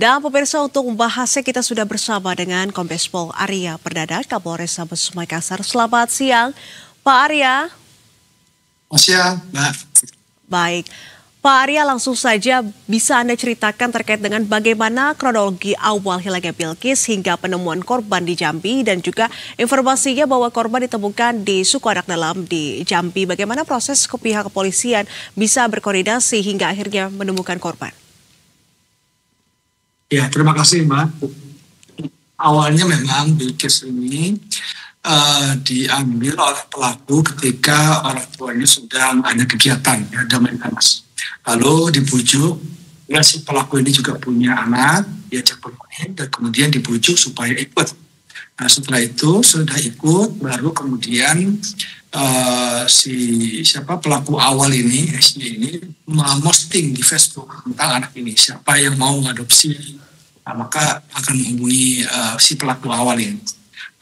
Dan pemirsa, untuk membahasnya kita sudah bersama dengan Kombes Pol Arya Perdana, Kapolres Sabes Makassar. Selamat siang, Pak Arya. Selamat siang, Mbak. Baik, Pak Arya, langsung saja bisa Anda ceritakan terkait dengan bagaimana kronologi awal hilangnya Bilqis hingga penemuan korban di Jambi dan juga informasinya bahwa korban ditemukan di suku anak dalam di Jambi. Bagaimana proses pihak kepolisian bisa berkoordinasi hingga akhirnya menemukan korban? Ya, terima kasih, Mbak. Awalnya memang Bilqis ini diambil oleh pelaku ketika orang tuanya sedang ada kegiatan, ya, damai panas. Lalu dibujuk, ya si pelaku ini juga punya anak, diajak bermain dan kemudian dibujuk supaya ikut. Nah, setelah itu sudah ikut, baru kemudian pelaku awal ini, SY ini, memosting di Facebook tentang anak ini. Siapa yang mau mengadopsi, maka akan menghubungi si pelaku awal ini.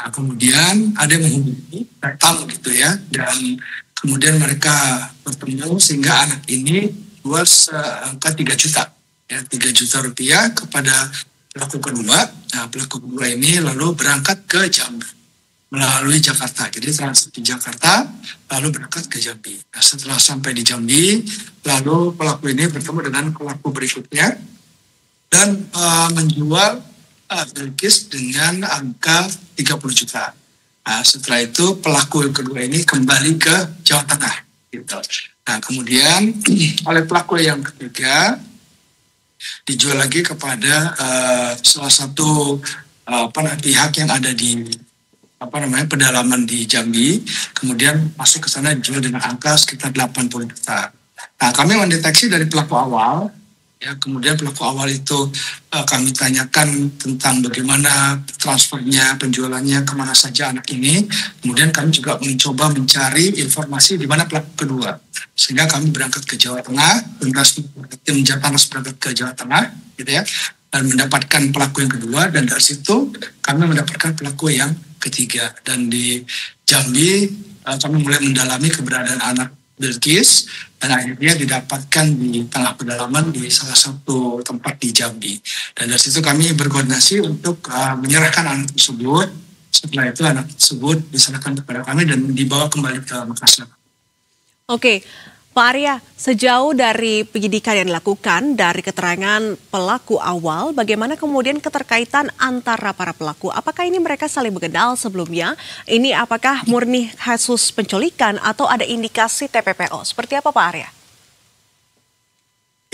Nah, kemudian ada yang menghubungi, datang gitu ya, dan kemudian mereka bertemu sehingga anak ini jual seangka 3 juta, ya 3 juta rupiah kepada pelaku kedua. Nah, pelaku kedua ini lalu berangkat ke Jambi melalui Jakarta. Jadi transit di Jakarta, lalu berangkat ke Jambi. Nah, setelah sampai di Jambi, lalu pelaku ini bertemu dengan pelaku berikutnya dan menjual Bilqis dengan angka 30 juta. Nah, setelah itu pelaku yang kedua ini kembali ke Jawa Tengah. Gitu. Nah, kemudian oleh pelaku yang ketiga dijual lagi kepada salah satu pihak yang ada di pedalaman di Jambi, kemudian masuk ke sana dijual dengan angka sekitar 80 juta. Nah, kami mendeteksi dari pelaku awal, ya kemudian pelaku awal itu kami tanyakan tentang bagaimana transfernya, penjualannya, kemana saja anak ini. Kemudian kami juga mencoba mencari informasi di mana pelaku kedua, sehingga kami berangkat ke Jawa Tengah, tim Japanas berangkat ke Jawa Tengah, gitu ya, dan mendapatkan pelaku yang kedua, dan dari situ kami mendapatkan pelaku yang ketiga. Dan di Jambi kami mulai mendalami keberadaan anak Bilqis dan akhirnya didapatkan di tengah pedalaman di salah satu tempat di Jambi. Dan dari situ kami berkoordinasi untuk menyerahkan anak tersebut. Setelah itu anak tersebut diserahkan kepada kami dan dibawa kembali ke Makassar. Oke, Pak Arya, sejauh dari penyidikan yang dilakukan dari keterangan pelaku awal, bagaimana kemudian keterkaitan antara para pelaku? Apakah ini mereka saling mengenal sebelumnya? Ini apakah murni kasus penculikan atau ada indikasi TPPO? Seperti apa, Pak Arya?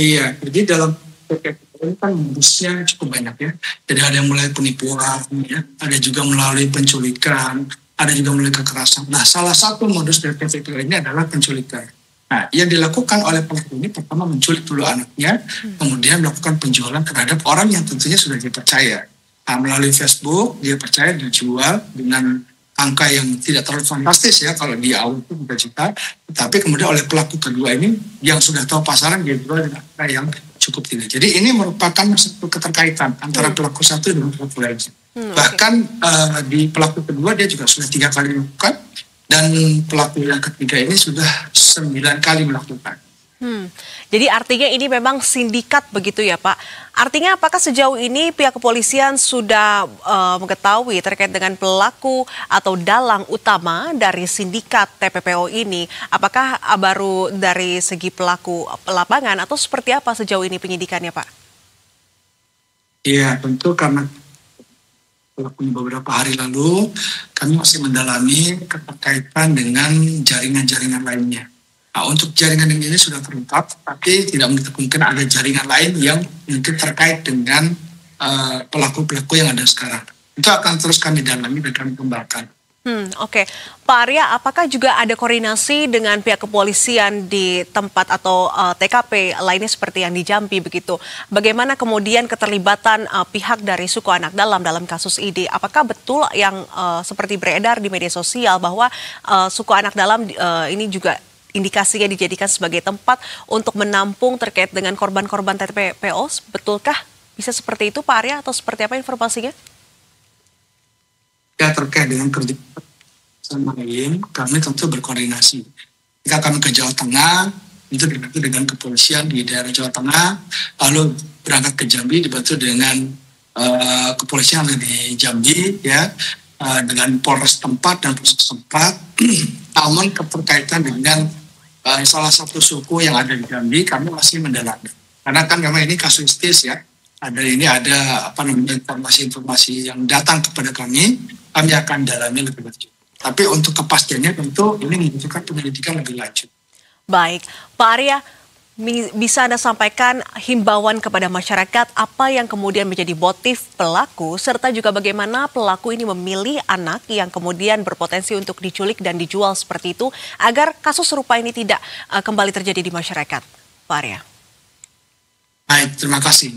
Iya, jadi dalam TPPO ini kan modusnya cukup banyak ya. Jadi ada yang mulai penipuan, ya, ada juga melalui penculikan, ada juga melalui kekerasan. Nah, salah satu modus dari TPPO ini adalah penculikan. Nah, yang dilakukan oleh pelaku ini pertama menculik dulu anaknya, kemudian melakukan penjualan terhadap orang yang tentunya sudah dipercaya. Nah, melalui Facebook, dia percaya dijual dengan angka yang tidak terlalu fantastis ya, kalau di awal itu 3 juta, tapi kemudian oleh pelaku kedua ini yang sudah tahu pasaran, dia jual dengan angka yang cukup tinggi. Jadi ini merupakan satu keterkaitan antara pelaku satu dan pelaku lain. Bahkan di pelaku kedua dia juga sudah 3 kali melakukan, dan pelaku yang ketiga ini sudah 9 kali melakukan. Jadi artinya ini memang sindikat begitu ya, Pak? Artinya apakah sejauh ini pihak kepolisian sudah mengetahui terkait dengan pelaku atau dalang utama dari sindikat TPPO ini? Apakah baru dari segi pelaku lapangan atau seperti apa sejauh ini penyidikannya, Pak? Iya, tentu karena beberapa hari lalu kami masih mendalami keterkaitan dengan jaringan-jaringan lainnya. Nah, untuk jaringan yang ini sudah terungkap, tapi tidak menutup kemungkinan ada jaringan lain yang mungkin terkait dengan pelaku-pelaku yang ada sekarang. Itu akan terus kami dalami dan kami kembangkan. Oke. Pak Arya, apakah juga ada koordinasi dengan pihak kepolisian di tempat atau TKP lainnya seperti yang di Jambi begitu? Bagaimana kemudian keterlibatan pihak dari suku anak dalam kasus ini? Apakah betul yang seperti beredar di media sosial bahwa suku anak dalam ini juga indikasinya dijadikan sebagai tempat untuk menampung terkait dengan korban-korban TPPO? Betulkah bisa seperti itu, Pak Arya, atau seperti apa informasinya? Ya, terkait dengan kerja sama lain, kami tentu berkoordinasi. Jika kami ke Jawa Tengah, itu dibantu dengan kepolisian di daerah Jawa Tengah, lalu berangkat ke Jambi dibantu dengan kepolisian di Jambi, ya, dengan Polres tempat dan Polres tempat. Namun keterkaitan dengan salah satu suku yang ada di Jambi kami masih mendalami. Karena kan memang ini kasuistis, ya. Ada informasi-informasi yang datang kepada kami akan dalami lebih lanjut. Tapi untuk kepastiannya tentu ini membutuhkan penyelidikan lebih lanjut. Baik, Pak Arya, bisa Anda sampaikan himbauan kepada masyarakat apa yang kemudian menjadi motif pelaku, serta juga bagaimana pelaku ini memilih anak yang kemudian berpotensi untuk diculik dan dijual seperti itu, agar kasus serupa ini tidak kembali terjadi di masyarakat, Pak Arya? Baik, terima kasih.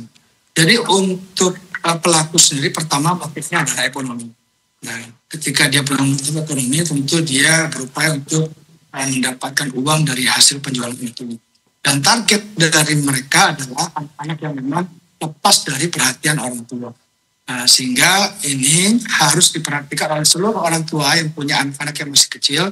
Jadi untuk pelaku sendiri, pertama motifnya adalah ekonomi. Nah, ketika dia punya motif ekonomi, tentu dia berupaya untuk mendapatkan uang dari hasil penjualan itu. Dan target dari mereka adalah anak-anak yang memang lepas dari perhatian orang tua. Sehingga ini harus diperhatikan oleh seluruh orang tua yang punya anak-anak yang masih kecil.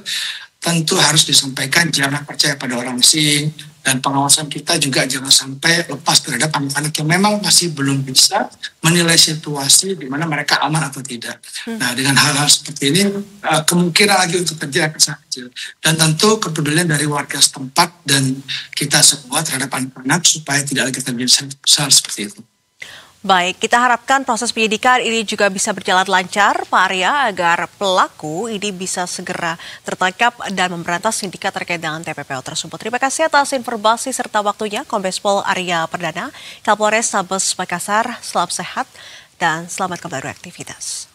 Tentu harus disampaikan jangan percaya pada orang asing, dan pengawasan kita juga jangan sampai lepas terhadap anak-anak yang memang masih belum bisa menilai situasi di mana mereka aman atau tidak. Nah, dengan hal-hal seperti ini kemungkinan lagi untuk terjadi akan sangat kecil. Dan tentu kepedulian dari warga setempat dan kita semua terhadap anak-anak supaya tidak lagi terjadi hal seperti itu. Baik, kita harapkan proses penyidikan ini juga bisa berjalan lancar, Pak Arya, agar pelaku ini bisa segera tertangkap dan memberantas sindikat terkait dengan TPPO tersebut. Terima kasih atas informasi serta waktunya, Kombes Pol Arya Perdana, Kapolres Sabes Makassar. Selamat sehat dan selamat kembali beraktivitas.